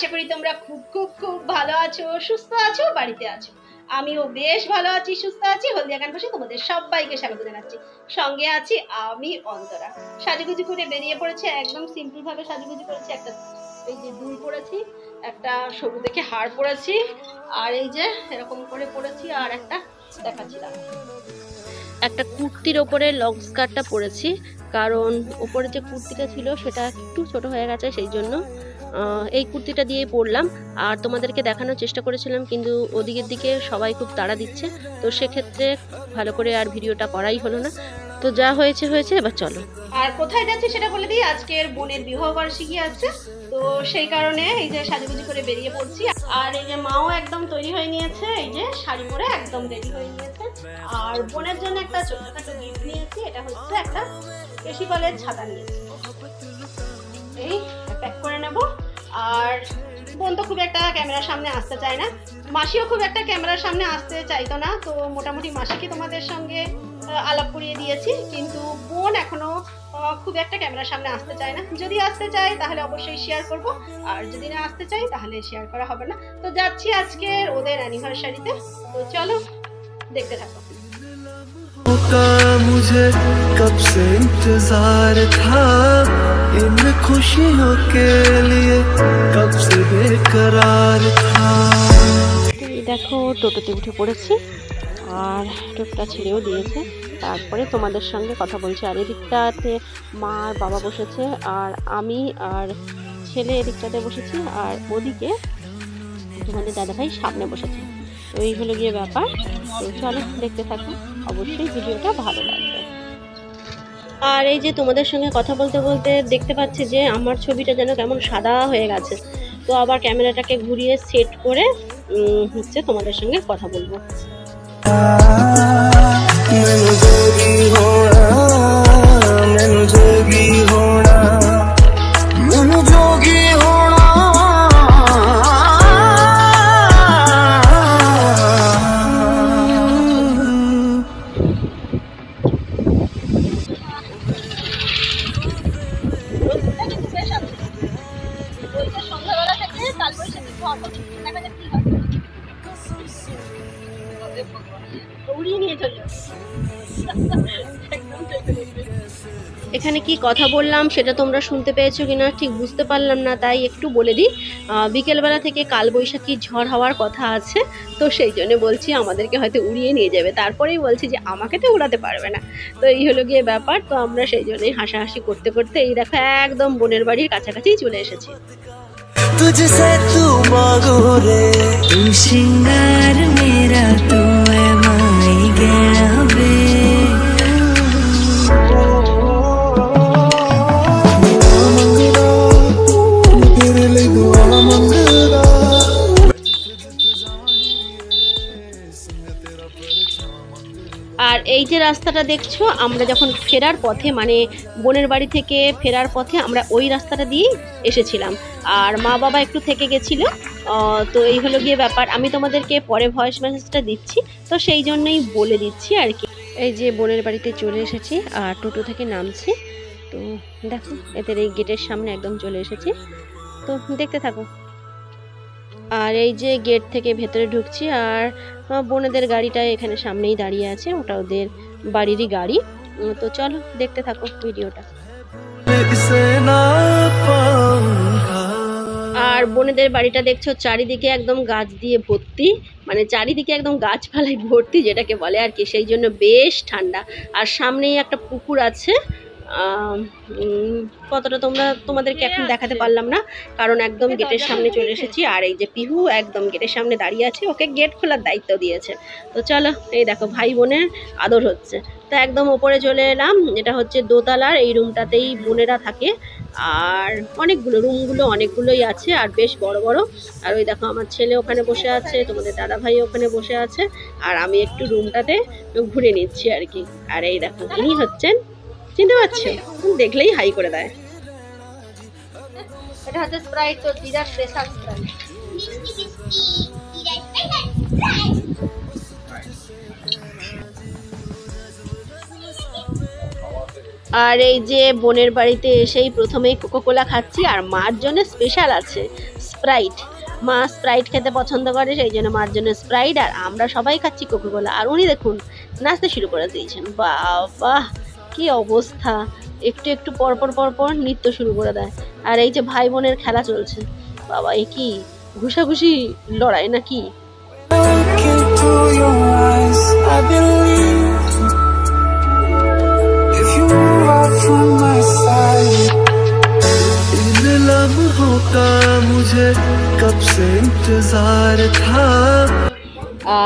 আশা করি তোমরা খুব খুব খুব ভালো আছো, সুস্থ আছো, বাড়িতে আছো। আমিও বেশ ভালো আছি, সুস্থ আছি। হলদিয়া গান বসে তোমাদের সবাইকে স্বাগত জানাচ্ছি। সঙ্গে আছি আমি অন্তরা। সাজুগুজু করে বেরিয়ে পড়েছে, একদম সিম্পল ভাবে সাজুগুজু করেছি। একটা এই যে দুল পরেছি, একটা সরু দেখে হার পরেছি, আর এই যে এরকম করে পরেছি, আর একটা দেখাচ্ছিলাম একটা কুর্তির ওপরে লং স্কার্টটা পরেছি, কারণ ওপরে যে কুর্তিটা ছিল সেটা একটু ছোট হয়ে গেছে, সেই জন্য এই কুর্তিটা দিয়েই পরলাম। আর তোমাদেরকে দেখানোর চেষ্টা করেছিলাম, কিন্তু ওদিকের দিকে সবাই খুব তাড়া দিচ্ছে, তো সেক্ষেত্রে ভালো করে আর ভিডিওটা করাই হলো না। তো যা হয়েছে হয়েছে, এবার চলো। আর কোথায় যাচ্ছি সেটা বলে দিই, আজকের বোনের বিবাহ বার্ষিকী আছে, তো সেই কারণে এই যে সাজুগুজু করে বেরিয়ে পড়ছি। আর এই যে মাও একদম তৈরি হয়ে নিয়েছে, এই যে শাড়ি পরে একদম রেডি হয়ে নিয়েছে। আর বোনের জন্য একটা ছোটখাটো গিফট নিয়েছি, এটা হচ্ছে একটা কেশি কলের ছাতা নিয়েছি, এই প্যাক করে নেব। আর বোন তো খুব একটা ক্যামেরার সামনে আসতে চায় না, মাসিও খুব একটা ক্যামেরার সামনে আসতে চাইতো না, তো মোটামুটি মাসিকে তোমাদের সঙ্গে আলাপ করিয়ে দিয়েছি, কিন্তু বোন এখনো খুব একটা ক্যামেরার সামনে আসতে চায় না। যদি আসতে চাই তাহলে অবশ্যই শেয়ার করব, আর যদি না আসতে চাই তাহলে শেয়ার করা হবে না। তো যাচ্ছি আজকে ওদের অ্যানিভার্সারিতে, তো চলো দেখতে থাকো। मुझे कब से इंतजार था इन खुशियों के लिए कब से बेकरार था। দেখো টোটোতে উঠে পড়েছি, আর টোটোটা ছেড়েও দিয়েছে। তারপরে তোমাদের সঙ্গে কথা বলছি। আর এদিকটাতে মা আর বাবা বসেছে, আর আমি আর ছেলে এদিকটাতে বসেছি, আর ওদিকে তোমাদের দাদাভাই সামনে বসেছে। তো এই হলো গিয়ে ব্যাপার। তো চলো দেখতে থাকো, অবশ্যই ভিডিওটা ভালো লাগবে। আর এই যে তোমাদের সঙ্গে কথা বলতে বলতে দেখতে পাচ্ছি যে আমার ছবিটা যেন কেমন সাদা হয়ে গেছে, তো আবার ক্যামেরাটাকে ঘুরিয়ে সেট করে হচ্ছে তোমাদের সঙ্গে কথা বলবো। এখানে কি কথা বললাম সেটা তোমরা শুনতে পেয়েছো কিনা ঠিক বুঝতে পারলাম না, তাই একটু বলে দিই। বিকেলবেলা থেকে কালবৈশাখী ঝড় হওয়ার কথা আছে, তো সেই জন্য বলছি আমাদেরকে হয়তো উড়িয়ে নিয়ে যাবে। তারপরেই বলছি যে আমাকে তো উড়াতে পারবে না, তো এই হলো গিয়ে ব্যাপার। তো আমরা সেই জন্যই হাসাহাসি করতে করতে এই দেখো একদম বোনের বাড়ির কাছাকাছি চলে এসেছি। तुझसे तू मांगो रे तू सिंगार मेरा तू है माई गया बे। আর এই যে রাস্তাটা দেখছো, আমরা যখন ফেরার পথে মানে বোনের বাড়ি থেকে ফেরার পথে আমরা ওই রাস্তাটা দিয়েই এসেছিলাম, আর মা বাবা একটু থেকে গেছিলো। তো এই হলো গিয়ে ব্যাপার। আমি তোমাদেরকে পরে ভয়েস মেসেজটা দিচ্ছি, তো সেই জন্যই বলে দিচ্ছি আর কি। এই যে বোনের বাড়িতে চলে এসেছি, আর টোটো থেকে নামছি। তো দেখো এদের এই গেটের সামনে একদম চলে এসেছি, তো দেখতে থাকো। আর এই যে গেট থেকে ভেতরে ঢুকছি, আর বোনেদের গাড়িটা এখানে সামনেই দাঁড়িয়ে আছে, ওটা ওদের বাড়িরই গাড়ি। তো চলো দেখতে থাকো ভিডিওটা। আর বোনেদের বাড়িটা দেখছো চারিদিকে একদম গাছ দিয়ে ভর্তি, মানে চারিদিকে একদম গাছপালায় ভর্তি যেটাকে বলে আর কি, সেই জন্য বেশ ঠান্ডা। আর সামনেই একটা পুকুর আছে, কতটা তোমাদেরকে এখন দেখাতে পারলাম না, কারণ একদম গেটের সামনে চলে এসেছি। আর এই যে পিহু একদম গেটের সামনে দাঁড়িয়ে আছে, ওকে গেট খোলার দায়িত্ব দিয়েছে। তো চলো এই দেখো ভাই বোনের আদর হচ্ছে। তো একদম ওপরে চলে এলাম, এটা হচ্ছে দোতলার, এই রুমটাতেই বোনেরা থাকে। আর অনেকগুলো রুমগুলো অনেকগুলোই আছে, আর বেশ বড় বড়। আর ওই দেখো আমার ছেলে ওখানে বসে আছে, তোমাদের দাদা ভাই ওখানে বসে আছে, আর আমি একটু রুমটাতে ঘুরে নিচ্ছি আর কি। আর এই দেখো ইনি হচ্ছেন, চিনতে পারছো, দেখলেই হাই করে দেয়। এটা হচ্ছে স্প্রাইট, তো দিদার স্পেশাল স্প্রাইট। আর এই যে বোনের বাড়িতে এসেই প্রথমেই কোকোকোলা খাচ্ছি, আর মার জন্য স্পেশাল আছে স্প্রাইট। মা স্প্রাইট খেতে পছন্দ করে, সেই জন্য মার জন্য স্প্রাইট, আর আমরা সবাই খাচ্ছি কোকাকোলা। আর উনি দেখুন নাচতে শুরু করে দিয়েছেন। বাবা কি অবস্থা, একটু একটু পরপর পরপর নৃত্য শুরু করে দেয়। আর এই যে ভাই বোনের খেলা চলছে, বাবা এ কি ঘুষাঘুষি লড়াই নাকি?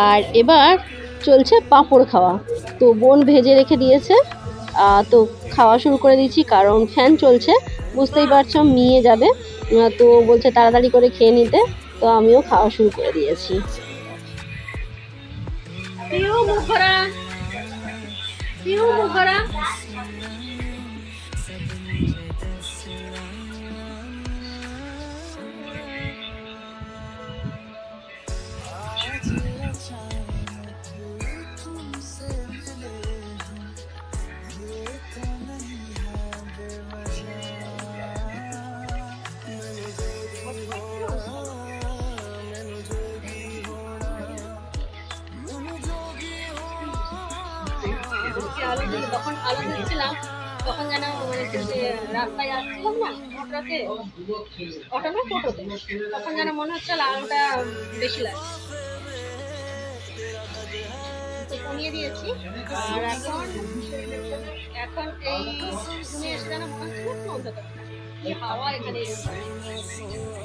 আর এবার চলছে পাঁপড় খাওয়া। তো বোন ভেজে রেখে দিয়েছে, তো খাওয়া শুরু করে দিয়েছি, কারণ ফ্যান চলছে, বুঝতেই পারছো মিয়ে যাবে। তো বলছে তাড়াতাড়ি করে খেয়ে নিতে, তো আমিও খাওয়া শুরু করে দিয়েছি। তখন আলো দিচ্ছিলাম, তখন যেন রাস্তায় আসছিলাম না অটোতে, অটো না টোটোতে, তখন যেন মনে হচ্ছে আলোটা বেশি লাগে, কমিয়ে দিয়েছি। আর এখন এই রুমে এসে যেন মনে হচ্ছে হাওয়া এখানে।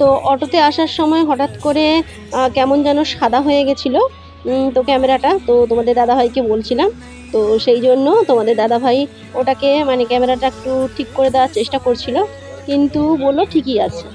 তো অটোতে আসার সময় হঠাৎ করে কেমন যেন সাদা হয়ে গেছিল তো ক্যামেরাটা, তো তোমাদের দাদাভাইকে বলছিলাম, তো সেই জন্য তোমাদের দাদাভাই ওটাকে মানে ক্যামেরাটা একটু ঠিক করে দেওয়ার চেষ্টা করছিল, কিন্তু বললো ঠিকই আছে।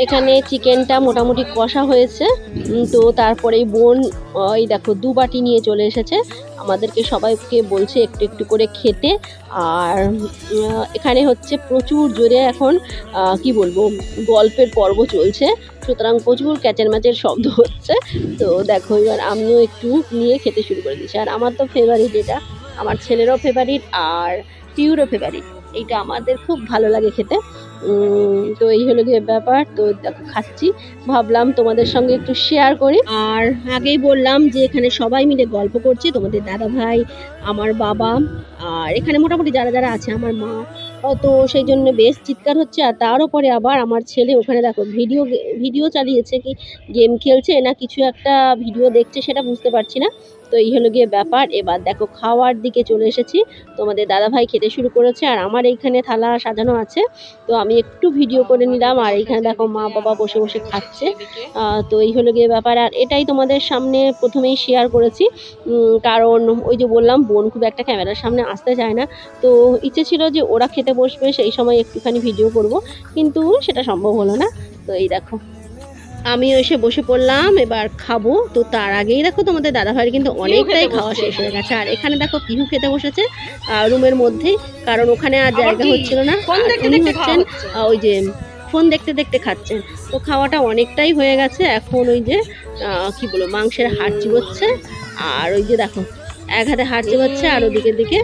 এখানে চিকেনটা মোটামুটি কষা হয়েছে, তো তারপরেই বোন ওই দেখো 2 বাটি নিয়ে চলে এসেছে, আমাদেরকে সবাইকে বলছে একটু একটু করে খেতে। আর এখানে হচ্ছে প্রচুর জোরে এখন কি বলবো গল্পের পর্ব চলছে, সুতরাং প্রচুর ক্যাচের ম্যাচের শব্দ হচ্ছে। তো দেখো এবার আমিও একটু নিয়ে খেতে শুরু করে দিচ্ছি। আর আমার তো ফেভারিট এটা, আমার ছেলেরও ফেভারিট আর পিউরও ফেভারিট, এইটা আমাদের খুব ভালো লাগে খেতে। তো এই হলো গিয়ে ব্যাপার। তো দেখো খাচ্ছি, ভাবলাম তোমাদের সঙ্গে একটু শেয়ার করি। আর আগেই বললাম যে এখানে সবাই মিলে গল্প করছি, তোমাদের দাদা ভাই, আমার বাবা, আর এখানে মোটামুটি যারা যারা আছে, আমার মা, তো সেই জন্য বেশ চিৎকার হচ্ছে। আর তার উপরে আবার আমার ছেলে ওখানে দেখো ভিডিও চালিয়েছে, কি গেম খেলছে না কিছু একটা ভিডিও দেখছে সেটা বুঝতে পারছি না। তো এই হলো গিয়ে ব্যাপার। এবার দেখো খাওয়ার দিকে চলে এসেছি, তোমাদের দাদাভাই খেতে শুরু করেছে, আর আমার এইখানে থালা সাজানো আছে, তো আমি একটু ভিডিও করে নিলাম। আর এইখানে দেখো মা বাবা বসে বসে খাচ্ছে। তো এই হলো গিয়ে ব্যাপার। আর এটাই তোমাদের সামনে প্রথমেই শেয়ার করেছি, কারণ ওই যে বললাম বোন খুব একটা ক্যামেরার সামনে আসতে চায় না, তো ইচ্ছে ছিল যে ওরা খেতে বসবে সেই সময় একটুখানি ভিডিও করব, কিন্তু সেটা সম্ভব হলো না। তো এই দেখো আমিও এসে বসে পড়লাম, এবার খাবো। তো তার আগেই দেখো তোমাদের দাদাভাইয়ের কিন্তু অনেকটাই খাওয়া শেষ হয়ে গেছে। আর এখানে দেখো পিহু খেতে বসেছে রুমের মধ্যে, কারণ ওখানে আর জায়গা হচ্ছিল না, উনি হচ্ছেন ওই যে ফোন দেখতে দেখতে খাচ্ছেন। তো খাওয়াটা অনেকটাই হয়ে গেছে, এখন ওই যে কি বলবো মাংসের হাড় চিবোচ্ছে, আর ওই যে দেখো এক হাতে হাড় চিবোচ্ছে আর ওদিকে দিকে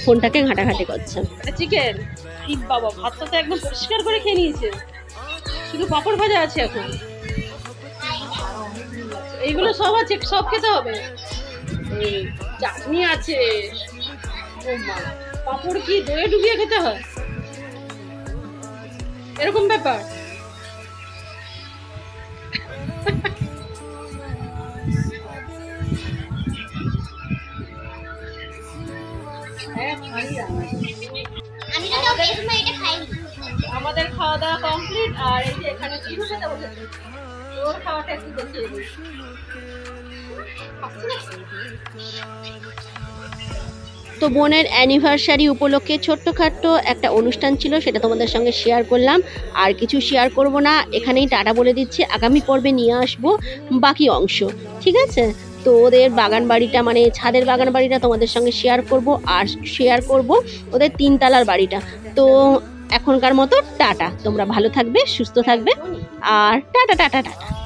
ফোনটাকে ঘাটাঘাটি করছে। চিকেন বাবা, ভাতটা তো একদম পরিষ্কার করে খেয়ে নিয়েছে, শুধু পাপড় ভাজা আছে এখন। এইগুলো সব আছে, সব খেতে হবে। চাটনি আছে, ও মা, পাপড় কি দইয়ে ডুবিয়ে খেতে হয়, এরকম ব্যাপার। আমাদের খাওয়া দাওয়া কমপ্লিট। আর এই যে এখানে চিরু খেতে বসেছে, ওর খাওয়াটা একটু দেখিয়ে দিই। তো বোনের অ্যানিভার্সারি উপলক্ষে ছোট্টখাট্ট একটা অনুষ্ঠান ছিল, সেটা তোমাদের সঙ্গে শেয়ার করলাম। আর কিছু শেয়ার করব না, এখানেই টাটা বলে দিচ্ছি, আগামী পর্বে নিয়ে আসবো বাকি অংশ, ঠিক আছে? তো ওদের বাগান বাড়িটা মানে ছাদের বাগান বাড়িটা তোমাদের সঙ্গে শেয়ার করব, আর শেয়ার করব ওদের 3 তলার বাড়িটা। তো এখনকার মতো টাটা, তোমরা ভালো থাকবে, সুস্থ থাকবে, আর টাটা টাটা টাটা।